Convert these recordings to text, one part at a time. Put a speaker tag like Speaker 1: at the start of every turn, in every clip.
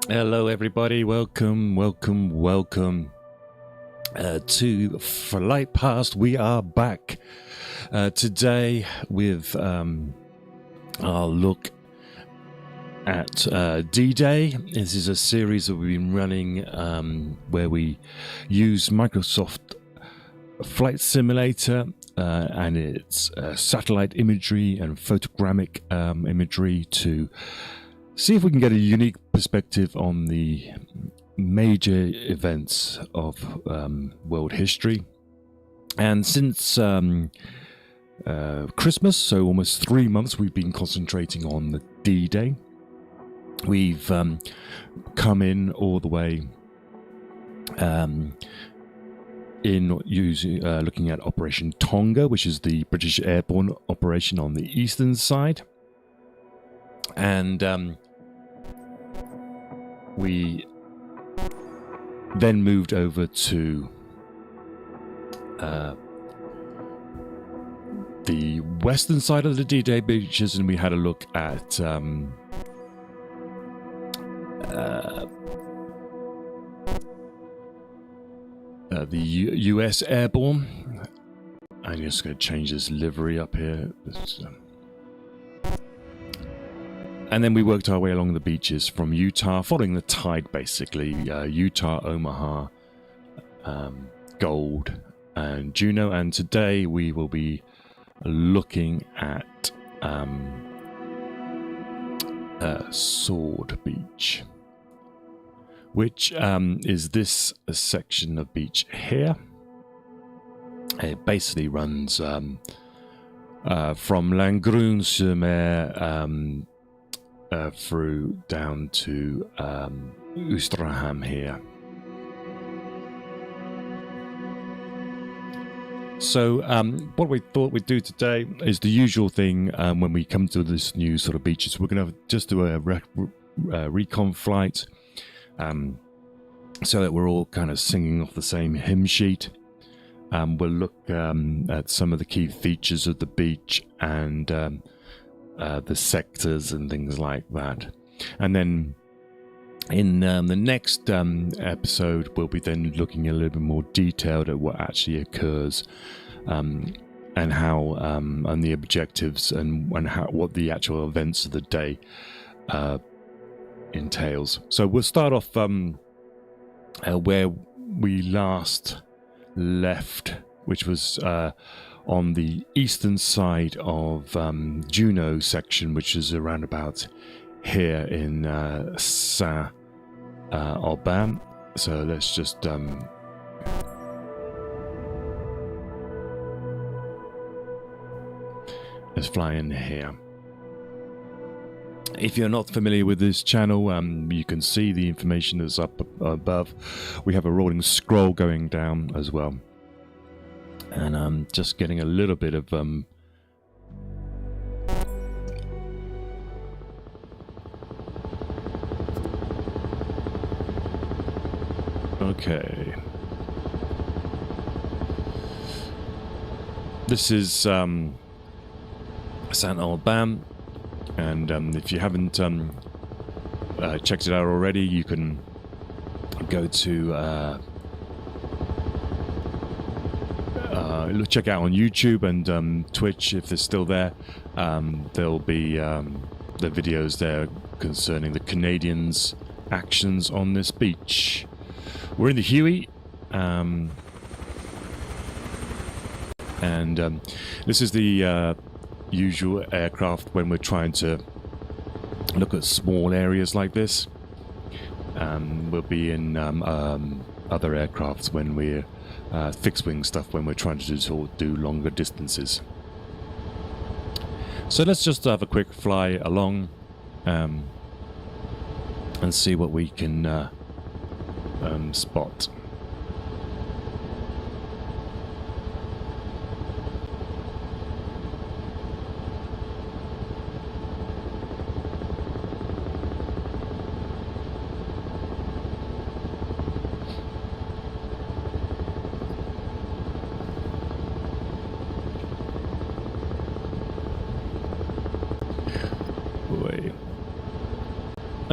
Speaker 1: Hello everybody, welcome to Flight Past. We are back today with our look at D-Day. This is a series that we've been running where we use Microsoft Flight Simulator and its satellite imagery and photogrammic imagery to see if we can get a unique perspective on the major events of world history. And since Christmas, so almost 3 months, we've been concentrating on the D-Day. We've come in all the way in using looking at Operation Tonga, which is the British airborne operation on the eastern side. And we then moved over to the western side of the D-Day beaches, and we had a look at the US airborne. I'm just going to change this livery up here. And then we worked our way along the beaches from Utah, following the tide basically. Utah, Omaha, Gold, and Juneau. And today we will be looking at Sword Beach, which is this section of beach here. It basically runs from Langrune-sur-Mer through down to Ouistreham here. So what we thought we'd do today is the usual thing when we come to this new sort of beaches. We're going to just do a recon flight so that we're all kind of singing off the same hymn sheet. We'll look at some of the key features of the beach and the sectors and things like that. And then in the next episode, we'll be then looking a little bit more detailed at what actually occurs and how and the objectives and how what the actual events of the day entails. So we'll start off where we last left, which was on the eastern side of Juneau section, which is around about here in Saint-Aubin. So let's just let's fly in here. If you're not familiar with this channel, you can see the information that's up above. We have a rolling scroll going down as well. And I'm just getting a little bit of okay. This is Saint-Aubin, and if you haven't checked it out already, you can go to check out on YouTube and Twitch if they're still there. There'll be the videos there concerning the Canadians' actions on this beach. We're in the Huey, and this is the usual aircraft when we're trying to look at small areas like this. We'll be in other aircrafts when we're fixed wing stuff when we're trying to do longer distances. So let's just have a quick fly along and see what we can spot.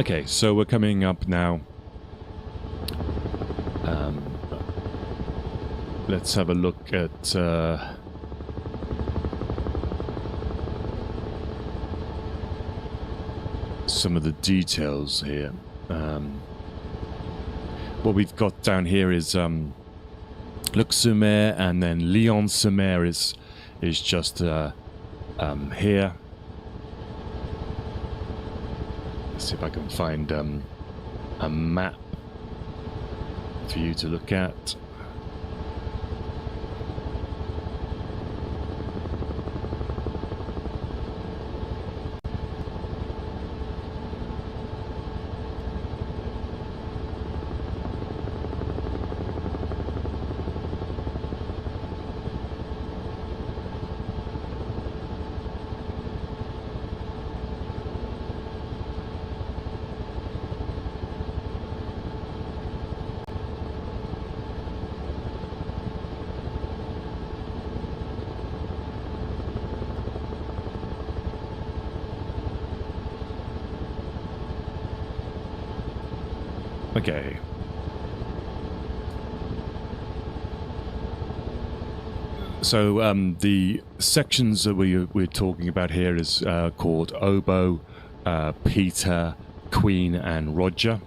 Speaker 1: Okay, so we're coming up now. Let's have a look at some of the details here. What we've got down here is Luc-sur-Mer, and then Lyon-sur-Mer is just here. Let's see if I can find a map for you to look at. Okay. So the sections that we're talking about here is called Obo, Peter, Queen, and Roger.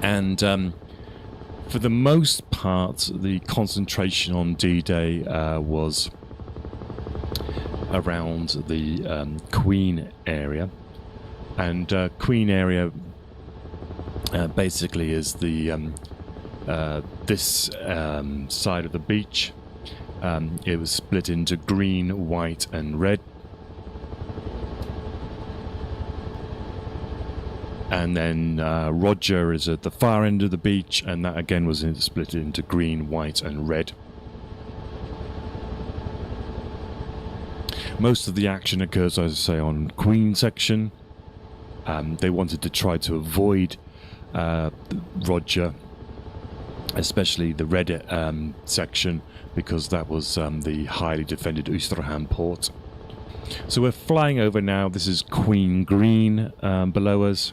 Speaker 1: And for the most part, the concentration on D-Day was around the Queen area. And Queen area basically is the this side of the beach. It was split into green, white, and red. And then Roger is at the far end of the beach, and that again was split into green, white, and red. Most of the action occurs, as I say, on Queen section. They wanted to try to avoid Roger, especially the red section, because that was the highly defended Ouistreham port. So we're flying over now. This is Queen Green below us.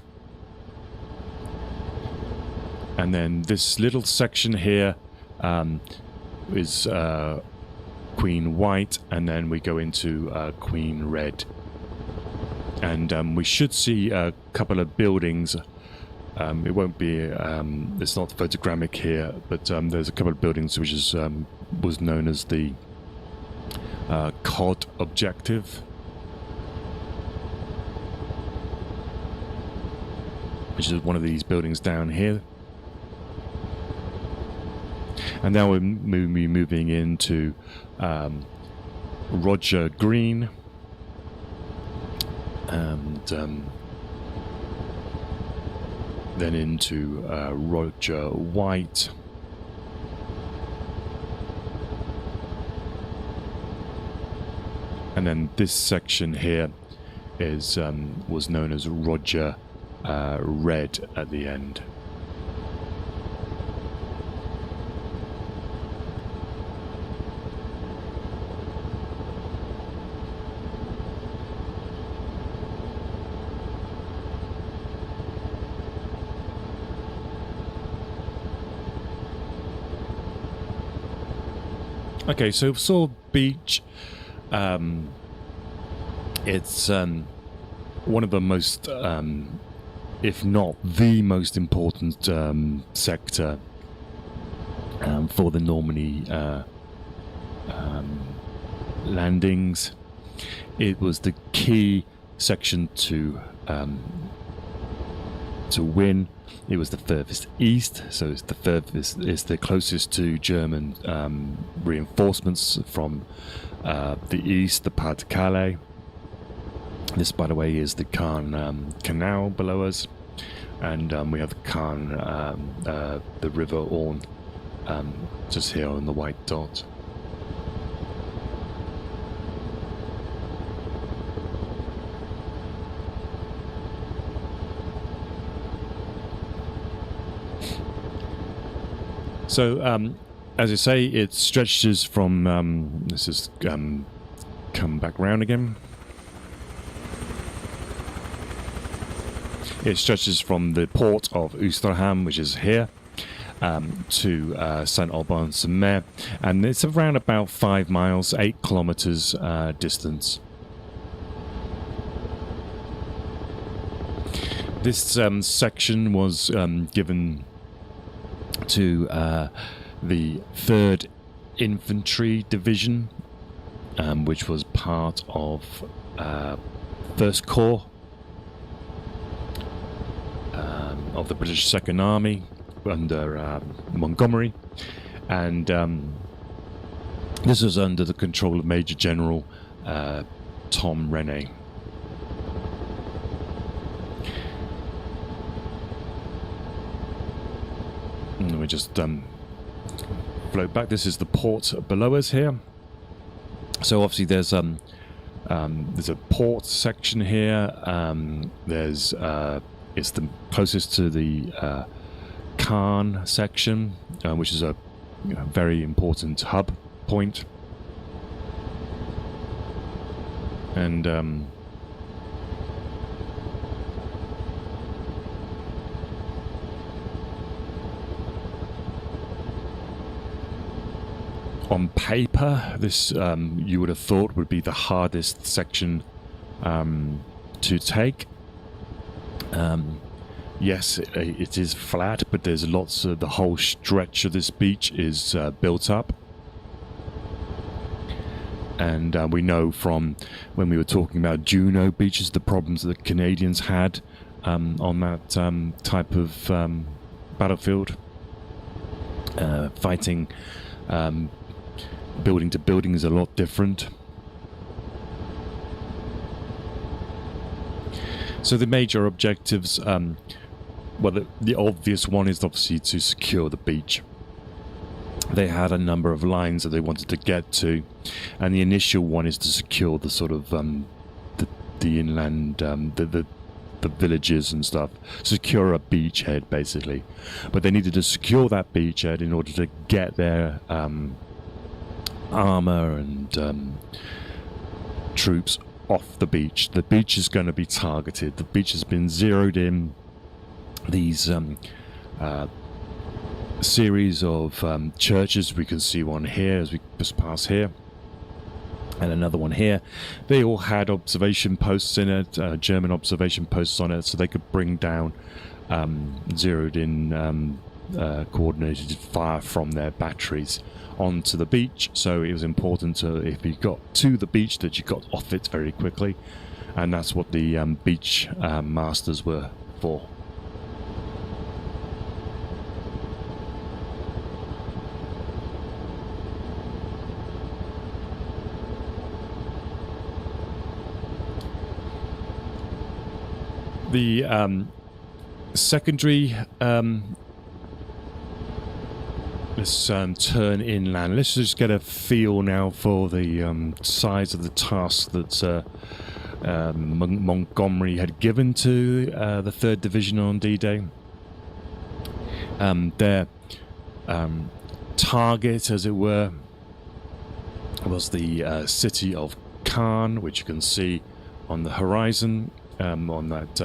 Speaker 1: And then this little section here is Queen White, and then we go into Queen Red. And we should see a couple of buildings. It won't be, it's not photogrammic here, but there's a couple of buildings which is, was known as the COD objective, which is one of these buildings down here. And now we're moving into Roger Green, and then into Roger White, and then this section here is was known as Roger Red at the end. Okay, so Soar Beach, it's one of the most, if not the most important sector for the Normandy landings. It was the key section to win. It was the furthest east, so it's the furthest, it's the closest to German reinforcements from the east, the Pas de Calais. This, by the way, is the Caen Canal below us, and we have the Caen, the River Orne, just here on the white dot. So, as I say, it stretches from, let's just come back round again. It stretches from the port of Ouistreham, which is here, to Saint-Alban-sur-Mer, and it's around about 5 miles, 8 kilometers distance. This section was given to the 3rd Infantry Division, which was part of 1st Corps of the British Second Army under Montgomery, and this was under the control of Major General Tom Rennie. And we just float back. This is the port below us here. So obviously there's a port section here. There's it's the closest to the Caen section, which is a very important hub point. And on paper, this you would have thought would be the hardest section to take. Yes, it is flat, but there's lots of the whole stretch of this beach is built up. And we know from when we were talking about Juno beaches, the problems that the Canadians had on that type of battlefield. Fighting building to building is a lot different. So the major objectives, well, the obvious one is obviously to secure the beach. They had a number of lines that they wanted to get to, and the initial one is to secure the sort of the inland, the villages and stuff, secure a beachhead basically. But they needed to secure that beachhead in order to get their armor and troops off the beach. The beach is going to be targeted. The beach has been zeroed in. These series of churches, we can see one here as we just pass here, and another one here. They all had observation posts in it, German observation posts on it, so they could bring down zeroed in coordinated fire from their batteries onto the beach. So it was important to, if you got to the beach, that you got off it very quickly, and that's what the beach masters were for. The secondary, let's turn inland. Let's just get a feel now for the size of the task that Montgomery had given to the 3rd Division on D-Day. Their target, as it were, was the city of Caen, which you can see on the horizon. On that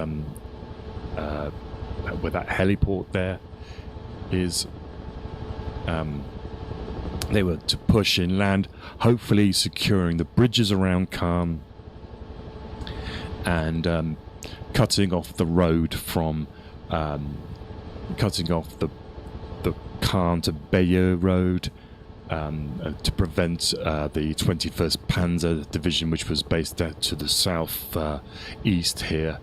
Speaker 1: where that heliport there is, they were to push inland, hopefully securing the bridges around Caen and cutting off the road from cutting off the Caen to Bayeux road, to prevent the 21st Panzer Division, which was based out to the south east here,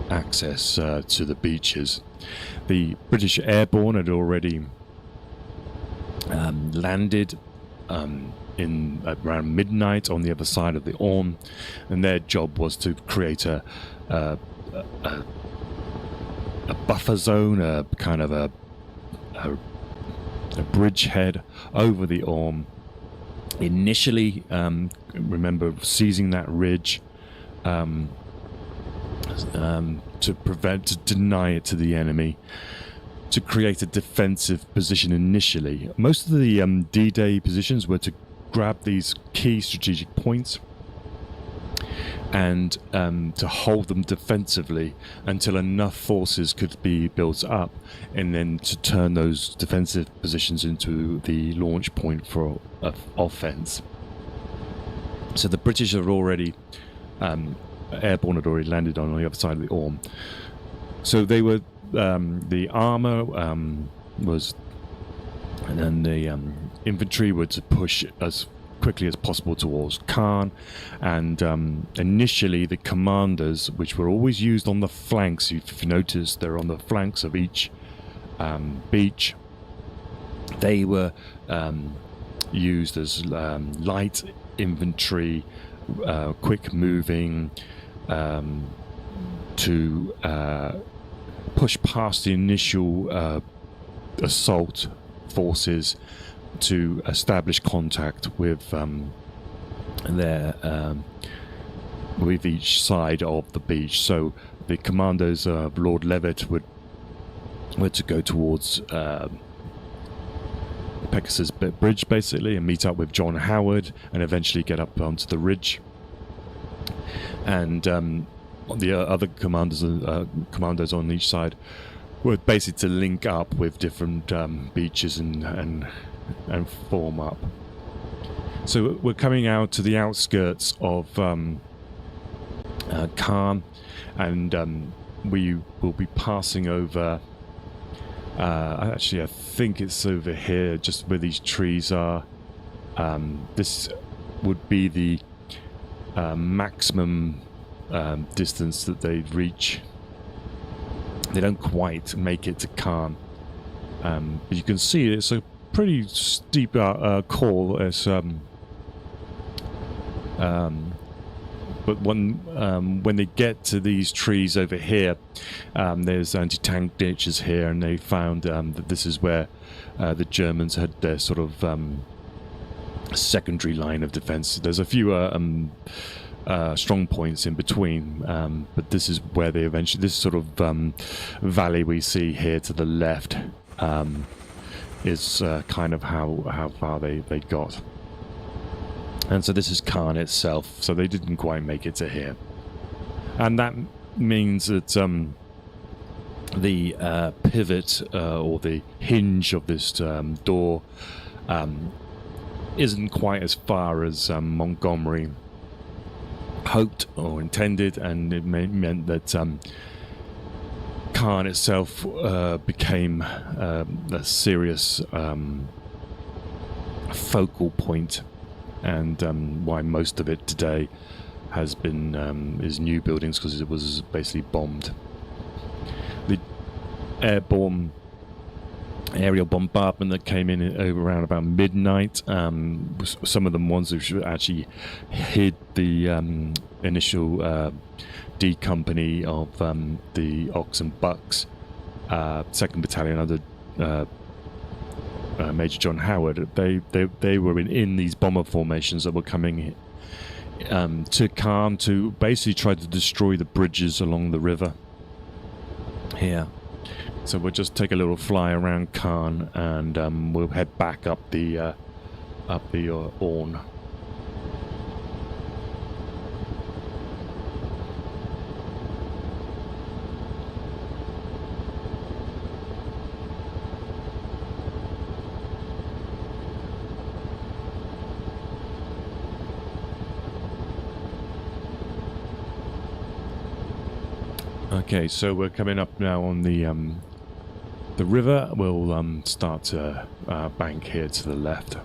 Speaker 1: access to the beaches. The British Airborne had already landed in around midnight on the other side of the Orne, and their job was to create a buffer zone, a kind of a bridgehead over the Orne. Initially, remember seizing that ridge to deny it to the enemy, to create a defensive position initially. Most of the D-Day positions were to grab these key strategic points and to hold them defensively until enough forces could be built up, and then to turn those defensive positions into the launch point for offense. So the British had already, Airborne had already landed on the other side of the Orne. So they were, the armour was, and then the infantry were to push as quickly as possible towards Caen, and initially the Commandos, which were always used on the flanks, if you notice they're on the flanks of each beach, they were used as light infantry, quick moving, to push past the initial assault forces to establish contact with with each side of the beach. So the Commandos, Lord Levitt, were to go towards Pegasus Bridge, basically, and meet up with John Howard, and eventually get up onto the ridge. And the other commandos on each side were basically to link up with different beaches and form up. So we're coming out to the outskirts of Caen, and we will be passing over. Actually, I think it's over here, just where these trees are. This would be the maximum distance that they'd reach. They don't quite make it to Caen, but you can see it's a pretty steep call. It's but when they get to these trees over here, there's anti-tank ditches here, and they found that this is where the Germans had their sort of secondary line of defense. There's a few strong points in between, but this is where they eventually, this sort of valley we see here to the left, is kind of how far they got. And so this is Caen itself, so they didn't quite make it to here. And that means that the pivot or the hinge of this door isn't quite as far as Montgomery hoped or intended, and it meant that Caen itself became a serious focal point, and why most of it today has been is new buildings, because it was basically bombed. The aerial bombardment that came in over around about midnight, some of the ones which actually hid the initial D Company of the Ox and Bucks, 2nd Battalion under Major John Howard. They were in these bomber formations that were coming to Caen to basically try to destroy the bridges along the river here. So we'll just take a little fly around Caen, and we'll head back up the Orne. Okay, so we're coming up now on the river. We'll start to bank here to the left.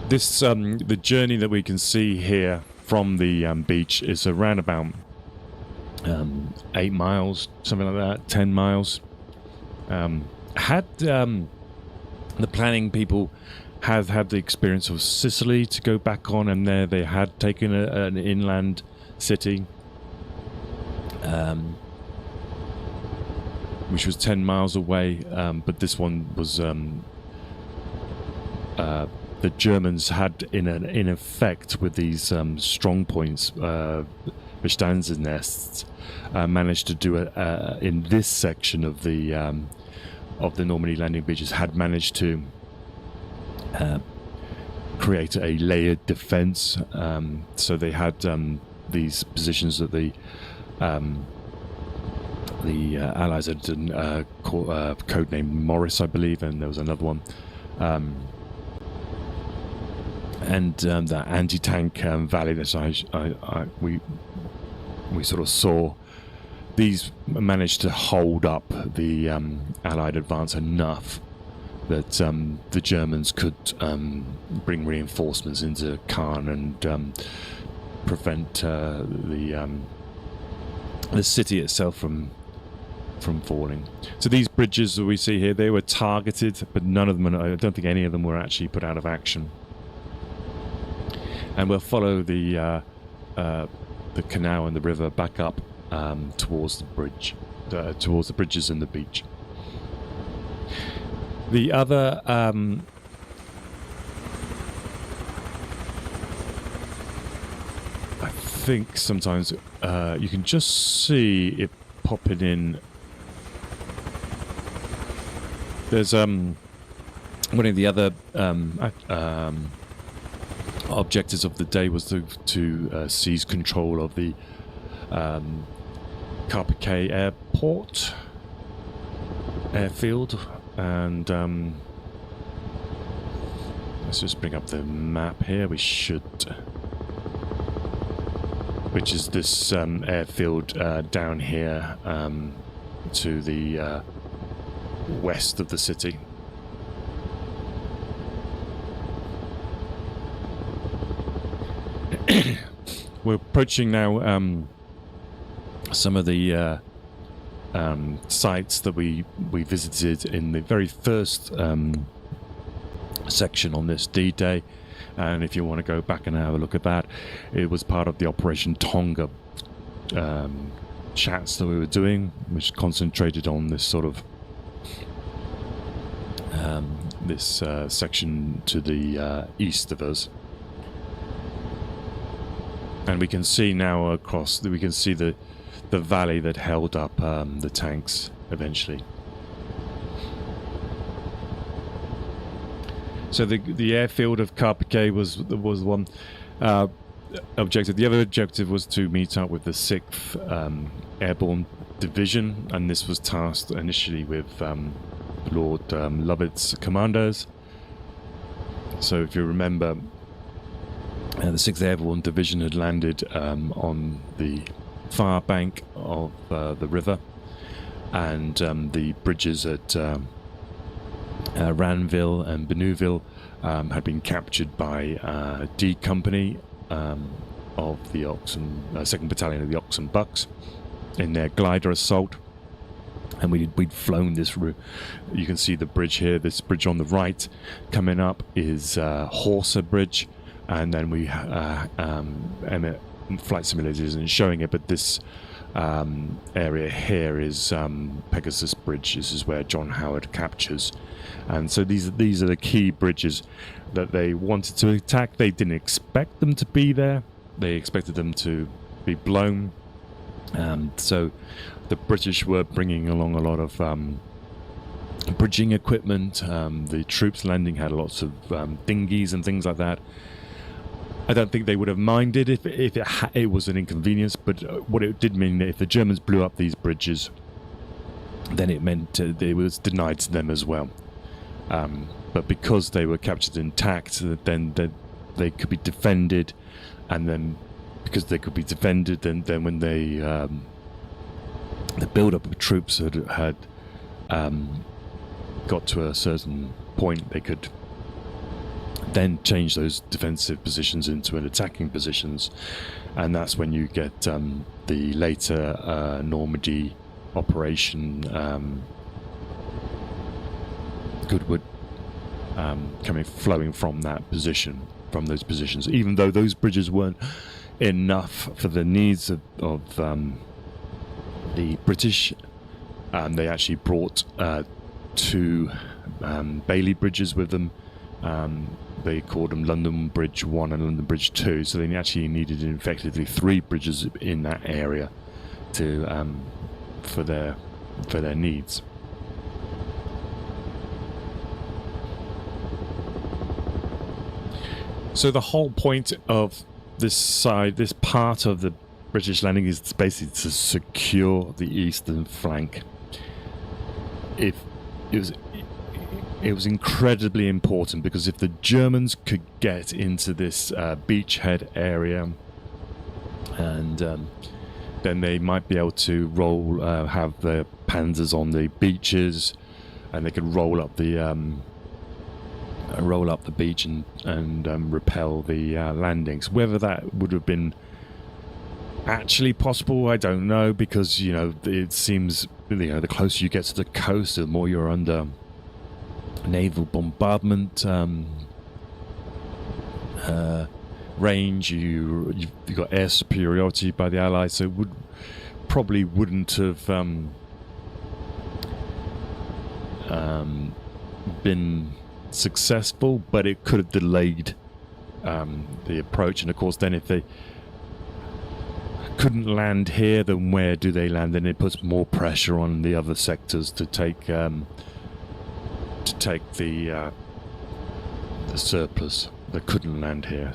Speaker 1: This the journey that we can see here from the beach is around about 8 miles, something like that, 10 miles. Had the planning people have had the experience of Sicily to go back on, and there they had taken an inland city, which was 10 miles away, but this one was the Germans had in effect with these strong points, Bestandsnests, managed to do it in this section of the of the Normandy landing beaches had managed to create a layered defense. So they had these positions that the Allies had codenamed Morris, I believe, and there was another one. And that anti-tank valley that we sort of saw, these managed to hold up the Allied advance enough that the Germans could bring reinforcements into Caen and prevent the city itself from falling. So these bridges that we see here, they were targeted, but none of them, I don't think any of them were actually put out of action. And we'll follow the canal and the river back up towards the bridge, towards the bridges and the beach. The other I think sometimes you can just see it popping in. There's one of the other objectives of the day was to seize control of the Carpiquet airfield, and let's just bring up the map here. We should, which is this airfield down here to the west of the city. We're approaching now some of the sites that we visited in the very first section on this D-Day, and if you want to go back and have a look at that, it was part of the Operation Tonga chats that we were doing, which concentrated on this sort of this section to the east of us. And we can see now across, we can see the valley that held up the tanks eventually. So the airfield of Carpiquet was one objective. The other objective was to meet up with the 6th Airborne Division, and this was tasked initially with Lord Lovett's Commandos. So if you remember, the 6th Airborne Division had landed on the far bank of the river, and the bridges at Ranville and Benouville had been captured by D Company of the Oxen, 2nd Battalion of the Oxen Bucks in their glider assault. And we'd flown this route. You can see the bridge here. This bridge on the right coming up is Horsa Bridge. And then we Flight Simulator isn't showing it, but this area here is Pegasus Bridge. This is where John Howard captures, and so these are the key bridges that they wanted to attack. They didn't expect them to be there. They expected them to be blown. So the British were bringing along a lot of bridging equipment. The troops landing had lots of dinghies and things like that. I don't think they would have minded if it was an inconvenience, but what it did mean that if the Germans blew up these bridges, then it meant it was denied to them as well. But because they were captured intact, then they could be defended, and then because they could be defended, then when the build-up of troops had got to a certain point, they could then change those defensive positions into an attacking positions, and that's when you get the later Normandy operation Goodwood flowing from that position, from those positions. Even though those bridges weren't enough for the needs of the British, they actually brought 2 Bailey bridges with them. They called them London Bridge 1 and London Bridge 2, so they actually needed effectively 3 bridges in that area to for their needs. So the whole point of this side, this part of the British landing, is basically to secure the eastern flank. If it was incredibly important, because if the Germans could get into this beachhead area, and then they might be able to have their panzers on the beaches, and they could roll up the beach and repel the landings. Whether that would have been actually possible, I don't know, because it seems the closer you get to the coast, the more you're under naval bombardment range. You've got air superiority by the Allies, so it probably wouldn't have been successful, but it could have delayed the approach. And of course, then if they couldn't land here, then where do they land? Then it puts more pressure on the other sectors to take the surplus that couldn't land here.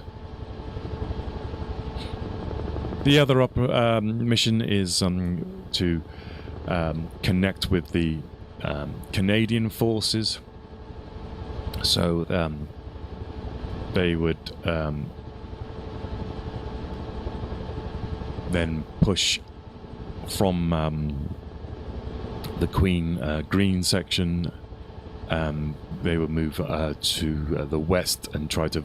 Speaker 1: The other mission is to connect with the Canadian forces. So they would then push from the Queen Green section. They would move to the west and try to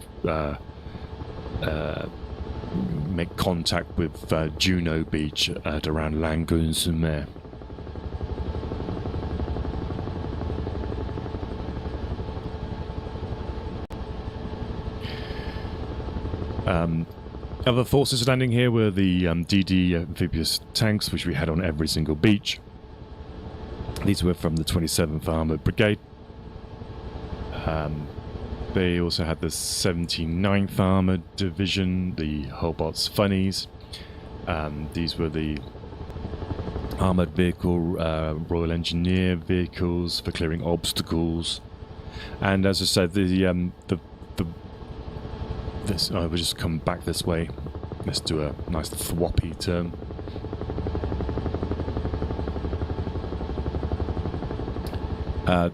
Speaker 1: make contact with Juno Beach at around Langoon-sur-Mer. Other forces landing here were the DD amphibious tanks, which we had on every single beach. These were from the 27th Armoured Brigade. They also had the 79th Armoured Division, the Hobart's Funnies. These were the armoured vehicle, Royal Engineer vehicles for clearing obstacles. And as I said, I will just come back this way. Let's do a nice thwoppy turn.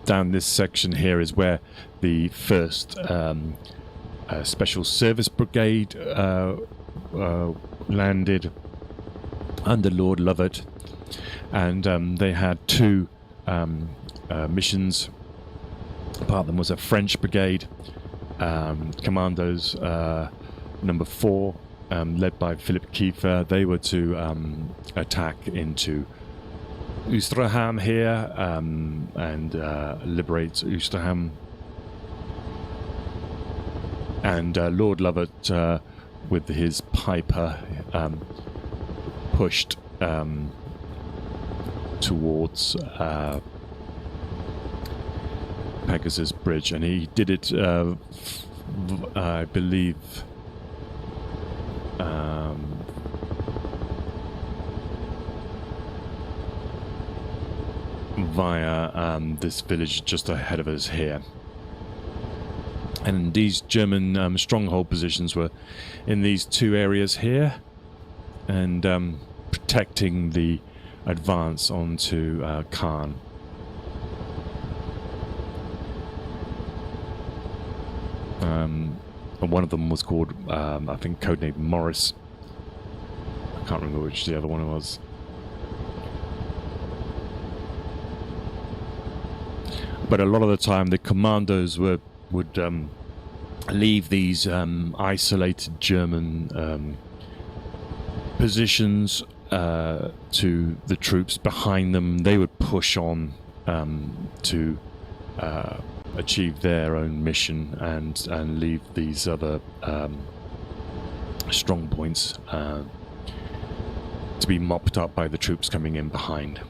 Speaker 1: Down this section here is where the 1st Special Service Brigade landed under Lord Lovat, and they had 2 missions. Part of them was a French brigade, Commandos number 4, led by Philip Kiefer. They were to attack into Ouistreham here and liberate Ouistreham. And Lord Lovat, with his Piper, pushed towards Pegasus Bridge, and he did it, I believe, via this village just ahead of us here. And these German stronghold positions were in these 2 areas here, and protecting the advance onto Caen. And one of them was called, I think, codename Morris. I can't remember which the other one was. But a lot of the time, the commandos would leave these isolated German positions to the troops behind them. They would push on to achieve their own mission and leave these other strong points to be mopped up by the troops coming in behind.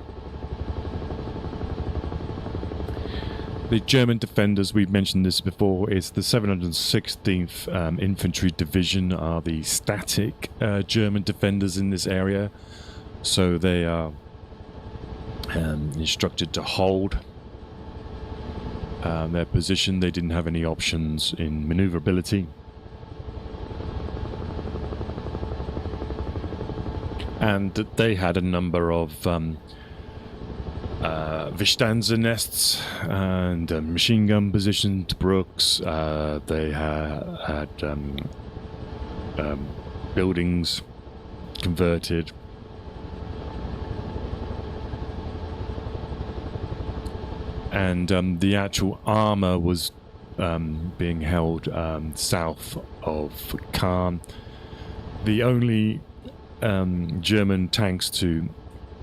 Speaker 1: The German defenders, we've mentioned this before, is the 716th Infantry Division, are the static German defenders in this area. So they are instructed to hold their position. They didn't have any options in maneuverability. and they had a number of Vistanza nests and machine gun positioned brooks. They had buildings converted. And the actual armour was being held south of Caen. The only German tanks to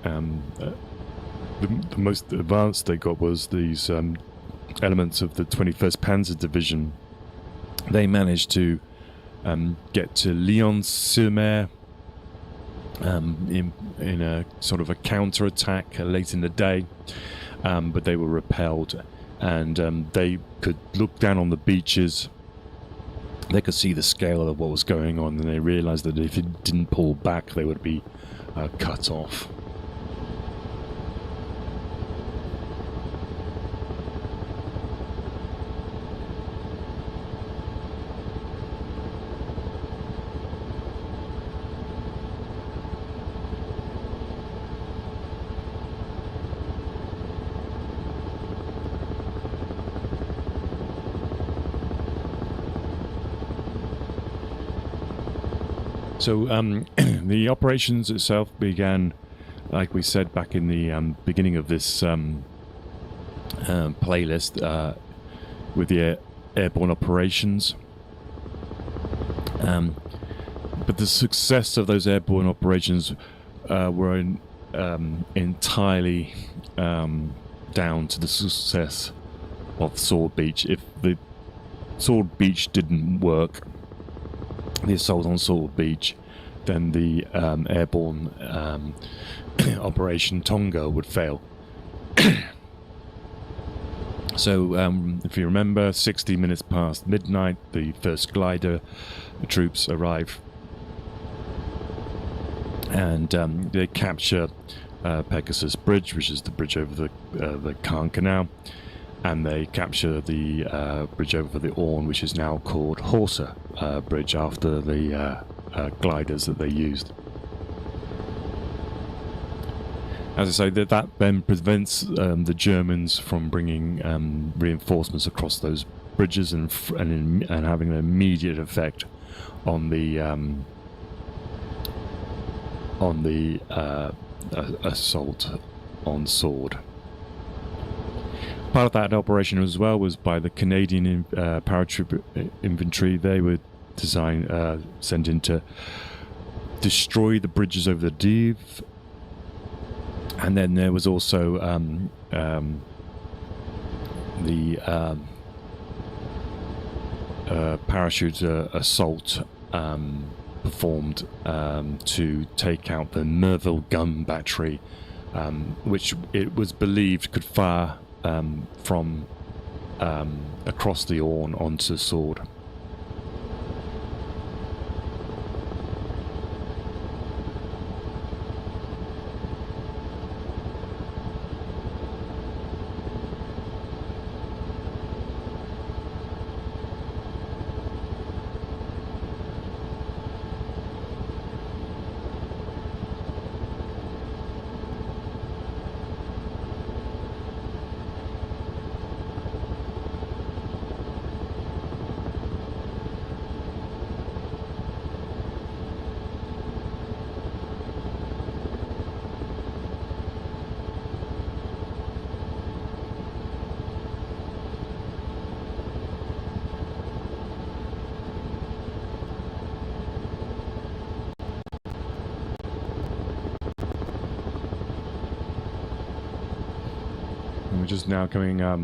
Speaker 1: the most advanced they got was these elements of the 21st Panzer Division. They managed to get to Lyons-sur-Mer in a sort of a counter-attack late in the day, but they were repelled, and they could look down on the beaches. They could see the scale of what was going on, and they realised that if it didn't pull back, they would be cut off. So the operations itself began, like we said back in the beginning of this playlist, with the airborne operations. But the success of those airborne operations were entirely down to the success of Sword Beach. If the Sword Beach didn't work, the assault on Sword Beach, then the airborne Operation Tonga would fail. So, if you remember, 60 minutes past midnight, the first glider troops arrive, and they capture Pegasus Bridge, which is the bridge over the Caen Canal, and they capture the bridge over the Orne, which is now called Horsa Bridge, after the gliders that they used. As I say, that then prevents the Germans from bringing reinforcements across those bridges and having an immediate effect on the assault on Sword. Part of that operation as well was by the Canadian paratroop infantry. They were sent in to destroy the bridges over the Dives, and then there was also the parachute assault performed to take out the Merville gun battery, which it was believed could fire from across the Orne onto Sword. We're just now coming up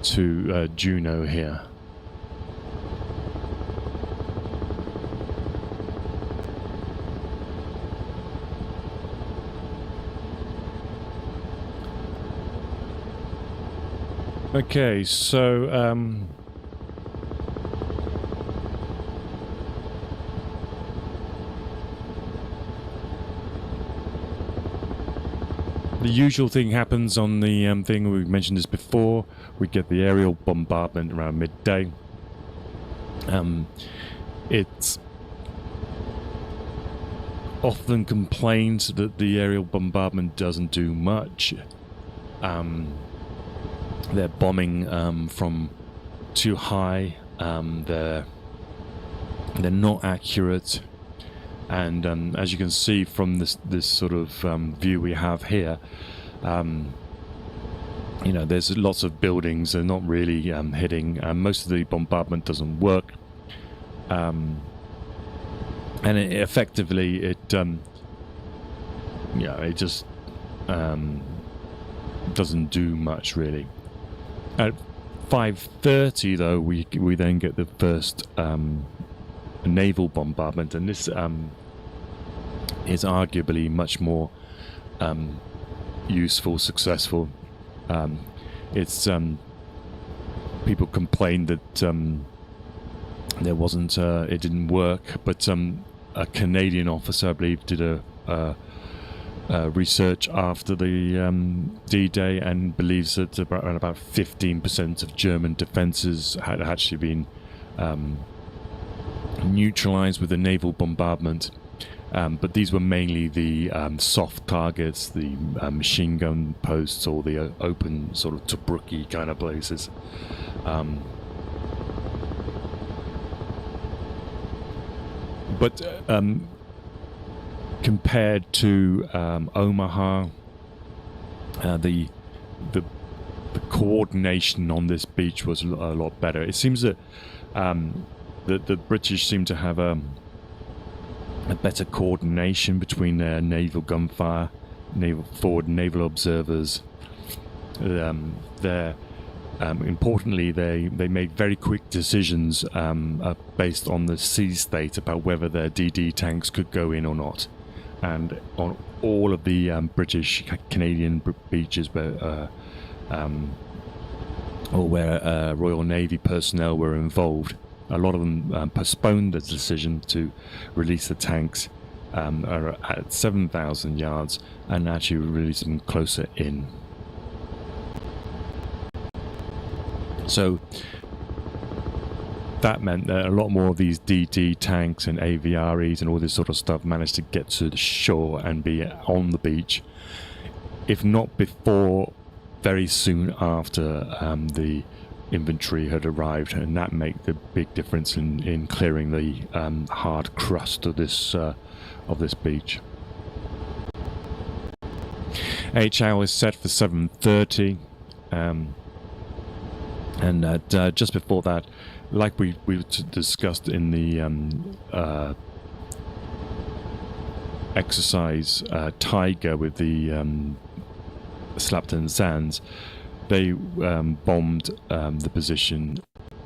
Speaker 1: to Juno here. Okay, so the usual thing happens on the thing. We mentioned this before. We get the aerial bombardment around midday. It's often complains that the aerial bombardment doesn't do much. They're bombing from too high. They're not accurate, and as you can see from this sort of view we have here, you know, there's lots of buildings. They're not really hitting. Most of the bombardment doesn't work, and effectively it just doesn't do much really. At 5:30 though, we then get the first naval bombardment, and this is arguably much more useful, successful. It's people complained that there wasn't it didn't work, but a Canadian officer, I believe, did a research after the D-Day and believes that around about 15% of German defences had actually been neutralised with the naval bombardment. But these were mainly the soft targets, the machine gun posts, or the open sort of Tobruk kind of places. But compared to Omaha, the coordination on this beach was a lot better. It seems that the British seem to have a better coordination between their naval gunfire, naval observers. Importantly, they made very quick decisions based on the sea state about whether their DD tanks could go in or not. And on all of the British Canadian beaches where Royal Navy personnel were involved, a lot of them postponed the decision to release the tanks at 7,000 yards and actually release them closer in. So that meant that a lot more of these DD tanks and AVREs and all this sort of stuff managed to get to the shore and be on the beach, if not before, very soon after the infantry had arrived, and that made the big difference in clearing the hard crust of this beach. HL is set for 7:30, and just before that, like we discussed in the exercise Tiger with the Slapton Sands, they bombed the position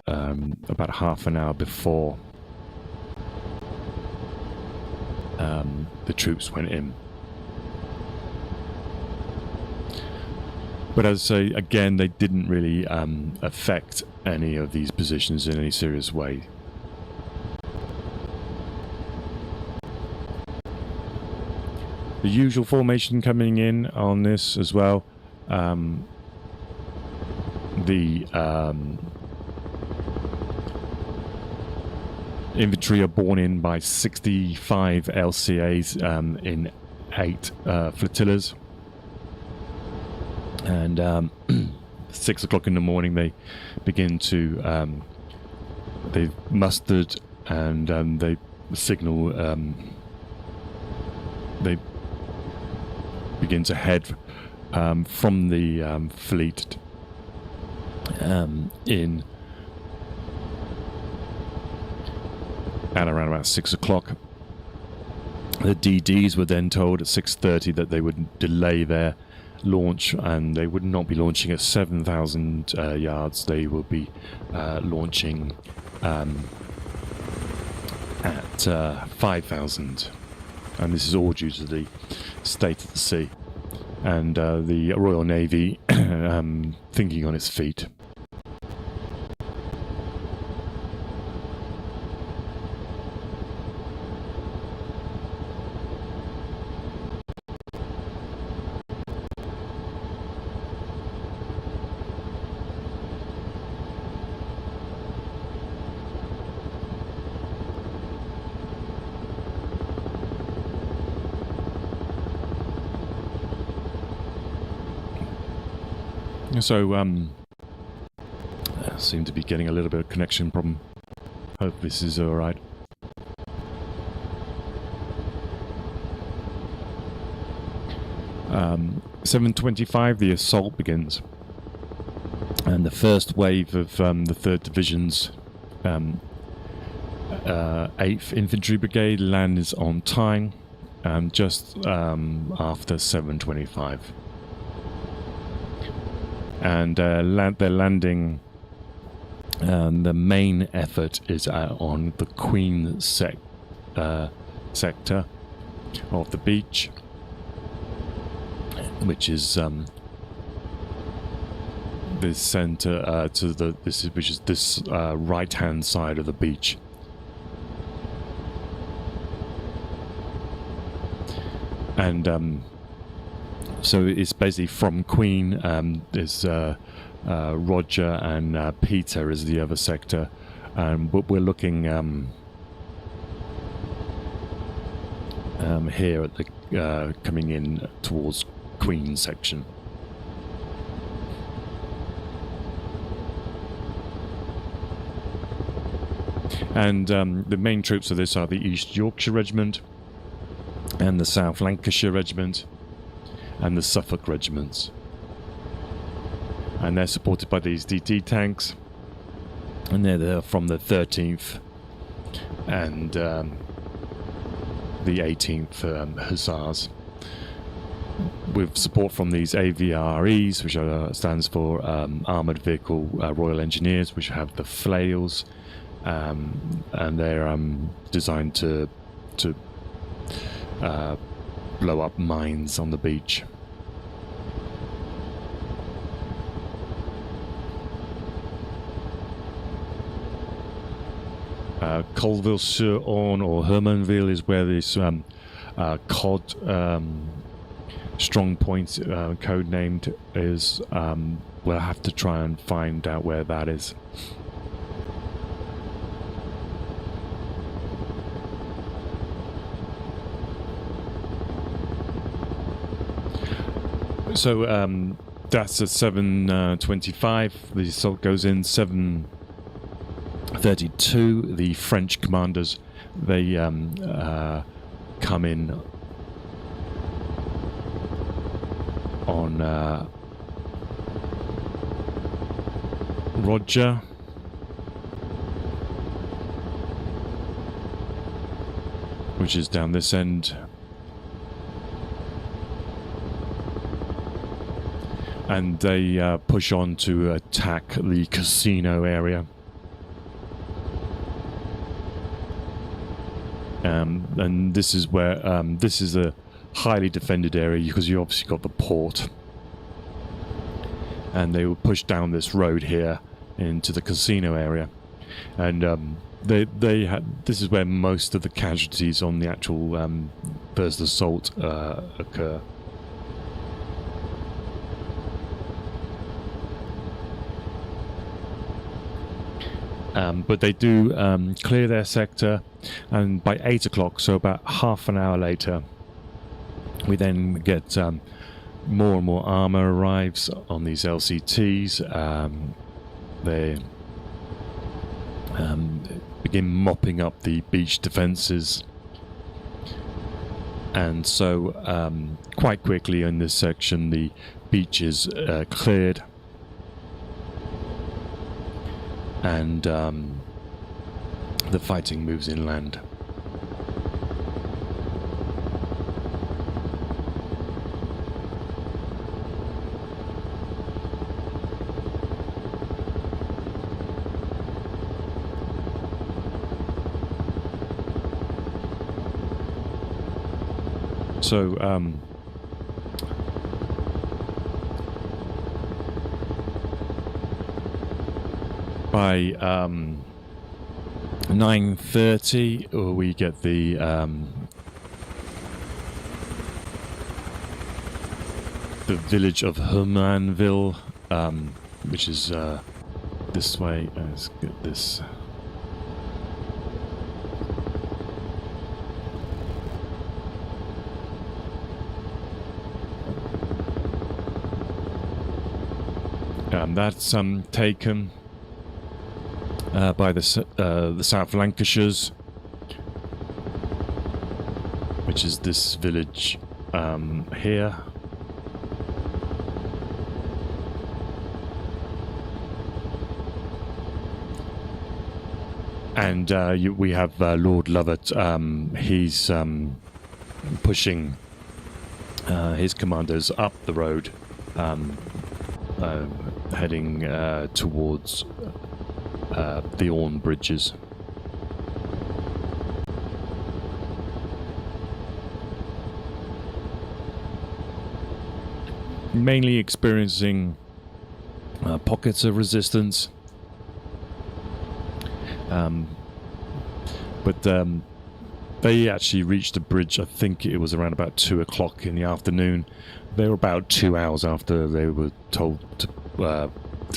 Speaker 1: about half an hour before the troops went in. But as I say, again, they didn't really affect any of these positions in any serious way. The usual formation coming in on this as well. The infantry are borne in by 65 LCAs in 8 flotillas. And 6 o'clock in the morning they begin to they've mustered, and they signal they begin to head from the fleet in at around about 6 o'clock. The DDs were then told at 6:30 that they would delay their launch, and they would not be launching at 7,000 yards. They will be launching at 5,000, and this is all due to the state of the sea and the Royal Navy thinking on its feet. So, I seem to be getting a little bit of connection problem. Hope this is alright. Um, 7:25, the assault begins. And the first wave of the 3rd Division's 8th Infantry Brigade lands on time just after 7:25. And they're landing. The main effort is on the Queen sector of the beach, which is this center which is this right-hand side of the beach. And so it's basically from Queen. Is Roger and Peter is the other sector, but we're looking here at the coming in towards Queen section. And the main troops of this are the East Yorkshire Regiment and the South Lancashire Regiment and the Suffolk Regiments. And they're supported by these DT tanks, and they're from the 13th and the 18th Hussars, with support from these AVREs, which stands for Armoured Vehicle Royal Engineers, which have the flails, and they're designed to blow up mines on the beach. Colville-sur-Orne or Hermanville is where this COD strongpoint codenamed is. We'll have to try and find out where that is. So that's at 7:25. The assault goes in 7:32. The French Commandos, they come in on Roger, which is down this end. And they push on to attack the casino area. And this is where this is a highly defended area because you obviously got the port. And they will push down this road here into the casino area. And this is where most of the casualties on the actual first assault occur. But they do clear their sector, and by 8 o'clock, so about half an hour later, we then get more and more armour arrives on these LCTs. They begin mopping up the beach defences, and so quite quickly in this section the beach is cleared. And the fighting moves inland. So by 9:30 we get the village of Hermanville, which is this way. Let's get this. That's taken by the South Lancashires, which is this village here. And we have Lord Lovat. He's pushing his commandos up the road, heading towards the Orne bridges. Mainly experiencing pockets of resistance, but they actually reached the bridge. I think it was around about 2 o'clock in the afternoon. They were about 2 hours after they were told to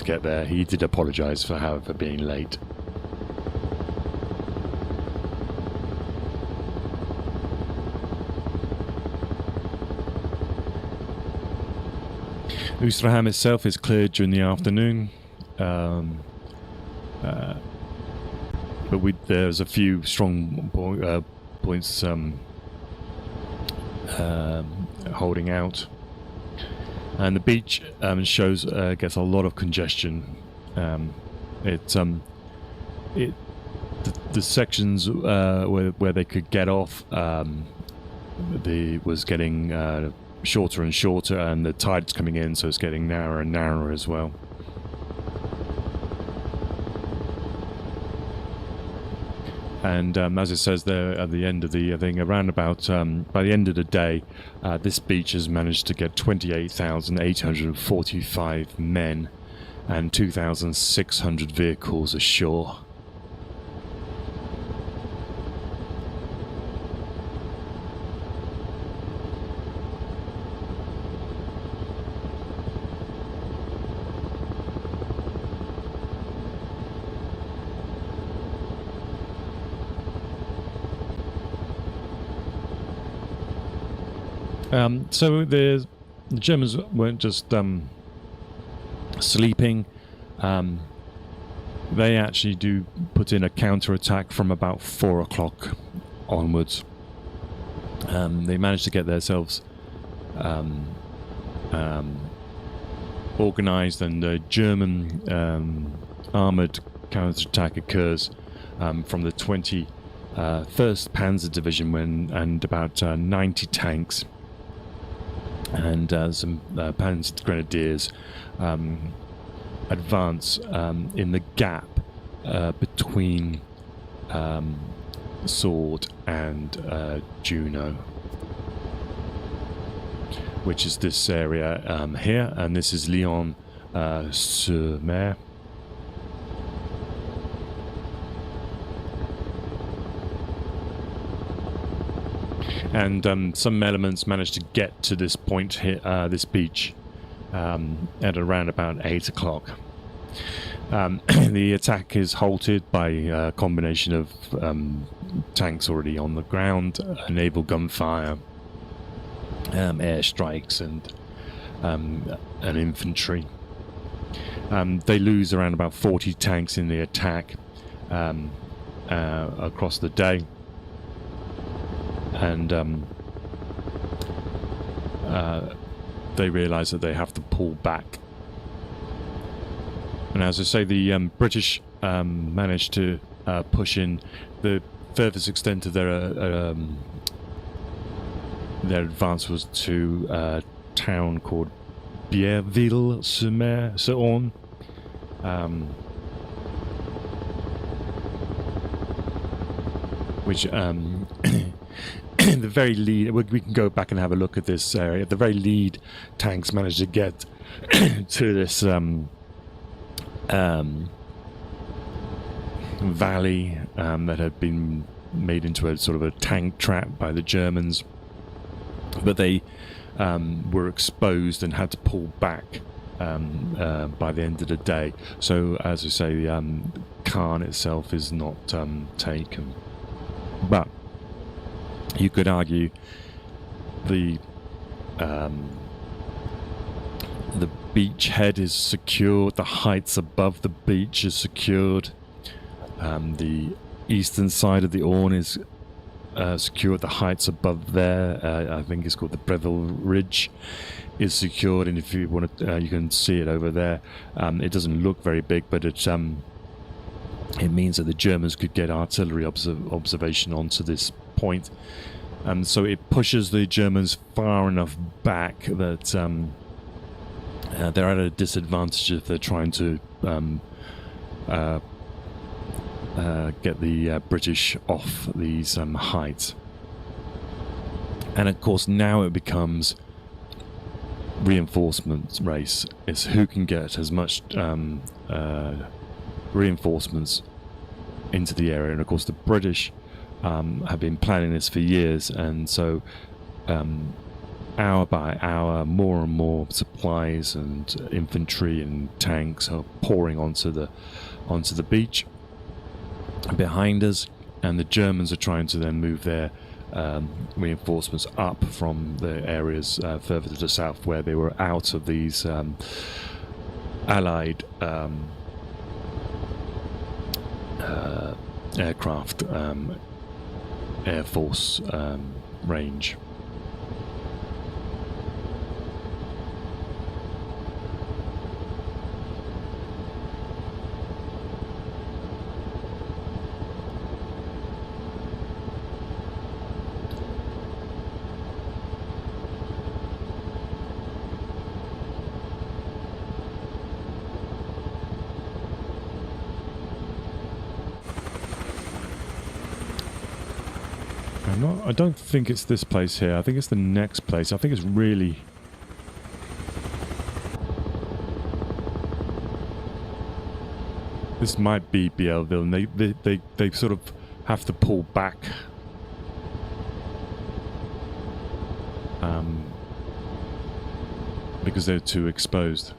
Speaker 1: get there. He did apologise for, however, being late. Ouistreham itself is cleared during the afternoon, but there's a few strong points holding out, and the beach shows gets a lot of congestion. The sections where they could get off was getting shorter and shorter, and the tide's coming in, so it's getting narrower and narrower as well. And as it says there at the end of the thing, around about by the end of the day, this beach has managed to get 28,845 men and 2,600 vehicles ashore. So the Germans weren't just sleeping. They actually do put in a counter-attack from about 4 o'clock onwards. They managed to get themselves organised, and the German armoured counter-attack occurs from the 21st Panzer Division and about 90 tanks and some Panzer Grenadiers advance in the gap between Sword and Juno, which is this area here, and this is Lyon-sur-Mer. And some elements managed to get to this point here, this beach, at around about 8 o'clock. The attack is halted by a combination of tanks already on the ground, naval gunfire, airstrikes, and infantry. They lose around about 40 tanks in the attack across the day. And they realise that they have to pull back. And as I say, the British managed to push in. The furthest extent of their advance was to a town called Bierville-sur-Mer, Orne. Which the very lead, we can go back and have a look at this area. The very lead tanks managed to get to this valley that had been made into a sort of a tank trap by the Germans, but they were exposed and had to pull back by the end of the day. So, as I say, Caen itself is not taken, but you could argue the beachhead is secured. The heights above the beach is secured. The eastern side of the Orne is secured. The heights above there, I think it's called the Breville Ridge, is secured. And if you want to, you can see it over there. It doesn't look very big, but it means that the Germans could get artillery observation onto this point. So it pushes the Germans far enough back that they're at a disadvantage if they're trying to get the British off these heights. And of course now it becomes reinforcements race. It's who can get as much reinforcements into the area. And of course the British have been planning this for years, and so hour by hour more and more supplies and infantry and tanks are pouring onto the beach behind us, and the Germans are trying to then move their reinforcements up from the areas further to the south where they were out of these Allied aircraft Air Force range. I don't think it's this place here. I think it's the next place. I think it's really... This might be Biellville, and they sort of have to pull back. Because they're too exposed.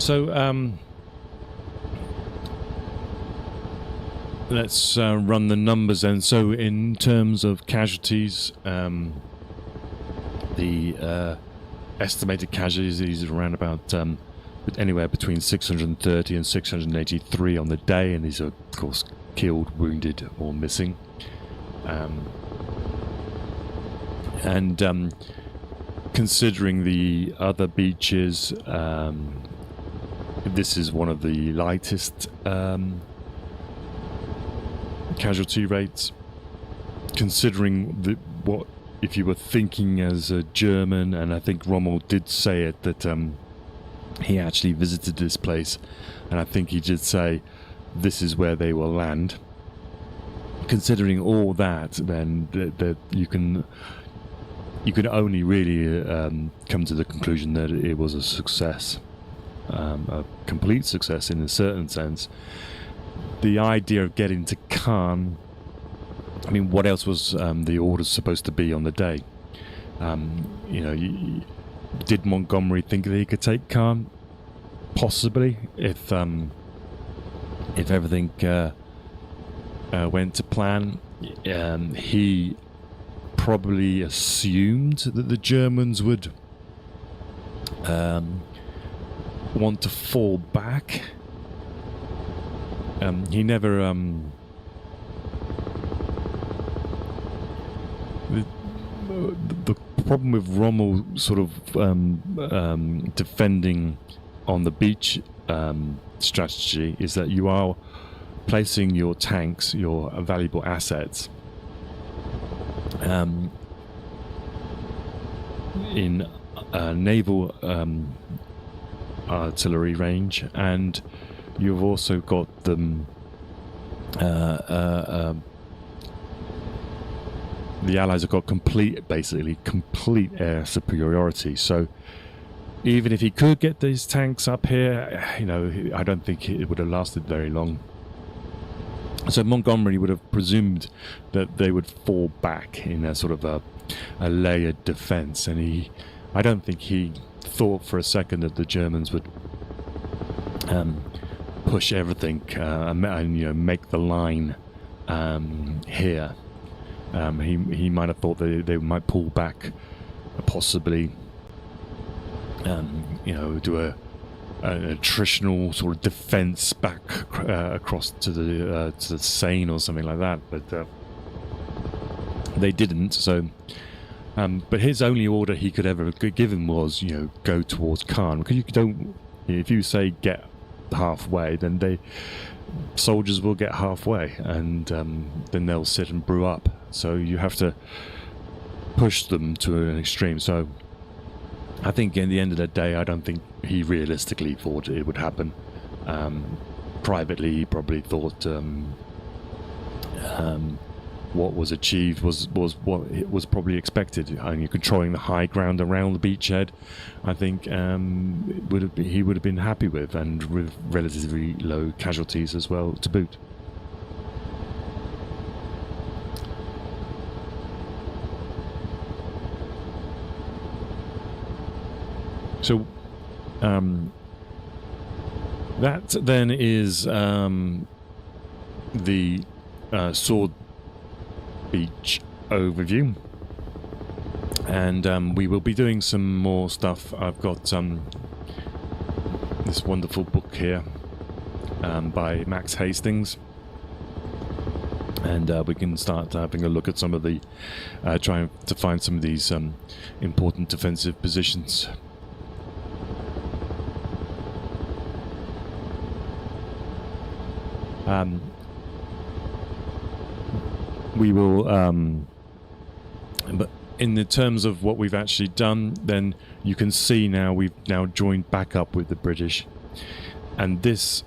Speaker 1: So let's run the numbers then. So in terms of casualties, the estimated casualties are around about anywhere between 630 and 683 on the day, and these are of course killed, wounded or missing. And considering the other beaches, this is one of the lightest casualty rates. Considering what if you were thinking as a German, and I think Rommel did say it, that he actually visited this place, and I think he did say this is where they will land. Considering all that, then that you can only really come to the conclusion that it was a success. A complete success in a certain sense. The idea of getting to Caen, I mean, what else was the orders supposed to be on the day? Did Montgomery think that he could take Caen? Possibly, if everything went to plan. He probably assumed that the Germans would want to fall back. He never the problem with Rommel sort of defending on the beach strategy is that you are placing your tanks, your valuable assets, in naval artillery range, and you've also got them the Allies have got complete air superiority. So even if he could get these tanks up here, I don't think it would have lasted very long. So Montgomery would have presumed that they would fall back in a sort of a layered defence, and I don't think he thought for a second that the Germans would push everything and make the line here. He might have thought that they might pull back, possibly, do a attritional sort of defence back across to the Seine or something like that, but they didn't. So, but his only order he could ever give him was, go towards Caen, because you don't. If you say get halfway, then soldiers will get halfway, and then they'll sit and brew up. So you have to push them to an extreme. So I think in the end of the day, I don't think he realistically thought it would happen. Privately, he probably thought what was achieved was what it was probably expected. And you're controlling the high ground around the beachhead, I think he would have been happy with, and with relatively low casualties as well to boot. So that then is the Sword Beach overview, and we will be doing some more stuff. I've got this wonderful book here by Max Hastings, and we can start having a look at some of the trying to find some of these important defensive positions. We will, but in the terms of what we've actually done, then you can see now we've now joined back up with the British, and this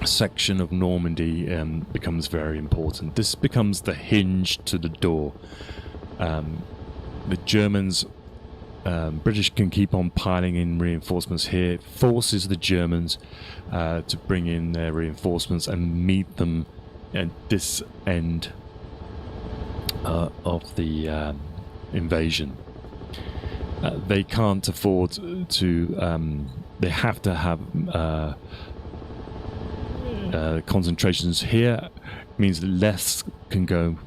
Speaker 1: section of Normandy becomes very important. This becomes the hinge to the door. The Germans, British can keep on piling in reinforcements here. It forces the Germans to bring in their reinforcements and meet them at this end of the invasion. They can't afford to. They have to have concentrations here. It means less can go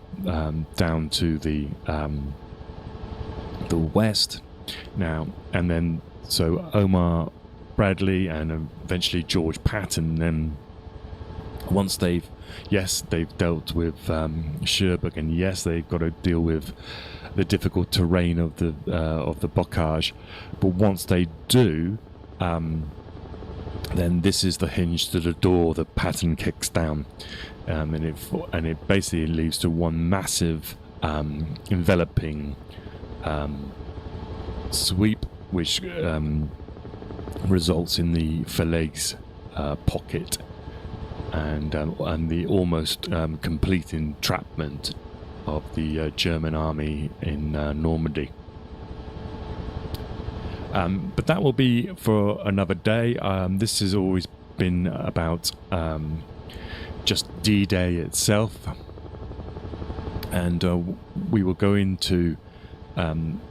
Speaker 1: down to the west now, and then so Omar Bradley and eventually George Patton. Then once they've dealt with Cherbourg, and yes, they've got to deal with the difficult terrain of the bocage. But once they do, then this is the hinge to the door that Patton kicks down, and it basically leads to one massive enveloping sweep, which results in the Falaise pocket. And the almost complete entrapment of the German army in Normandy. But that will be for another day. This has always been about just D-Day itself, and we will go into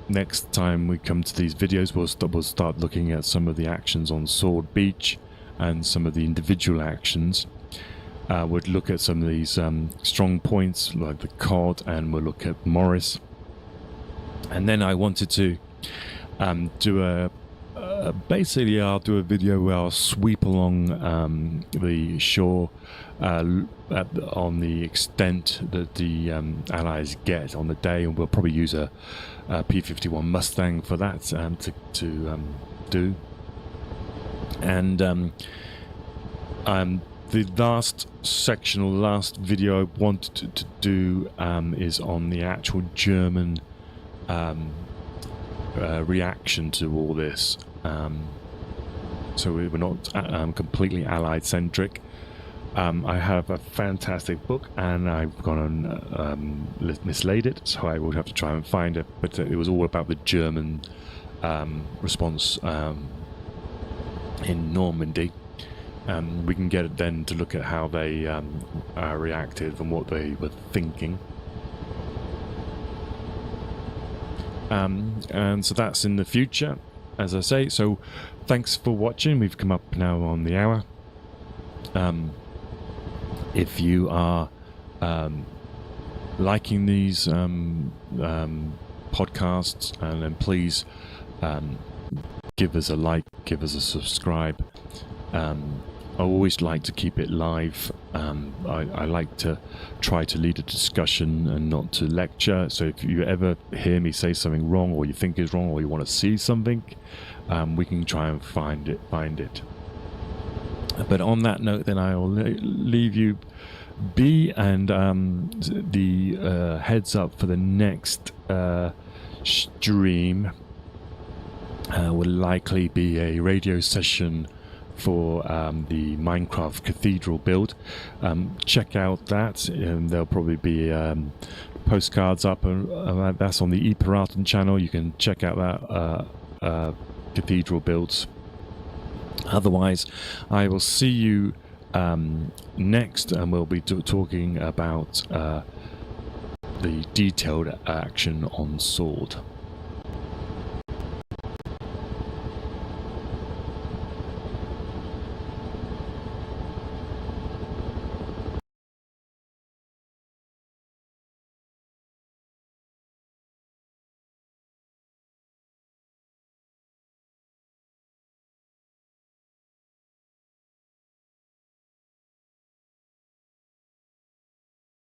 Speaker 1: next time we come to these videos. We'll start looking at some of the actions on Sword Beach and some of the individual actions. We'll look at some of these strong points like the Cod, and we'll look at Morris. And then I wanted to do basically I'll do a video where I'll sweep along the shore on the extent that the Allies get on the day, and we'll probably use a P-51 Mustang for that to do. And the last section, or the last video I wanted to do is on the actual German reaction to all this. So we were not completely Allied-centric. I have a fantastic book, and I've gone and mislaid it, so I will have to try and find it. But it was all about the German response in Normandy. We can get it then to look at how they reacted and what they were thinking. And so that's in the future, as I say. So thanks for watching. We've come up now on the hour. If you are liking these podcasts, and then please give us a like, give us a subscribe. I always like to keep it live. I like to try to lead a discussion and not to lecture. So if you ever hear me say something wrong, or you think is wrong, or you want to see something, we can try and find it. But on that note, then I will leave you be, and the heads up for the next stream will likely be a radio session for the Minecraft Cathedral build. Check out that. There'll probably be postcards up, and that's on the ePiraten channel. You can check out that cathedral builds. Otherwise, I will see you next, and we'll be talking about the detailed action on sword.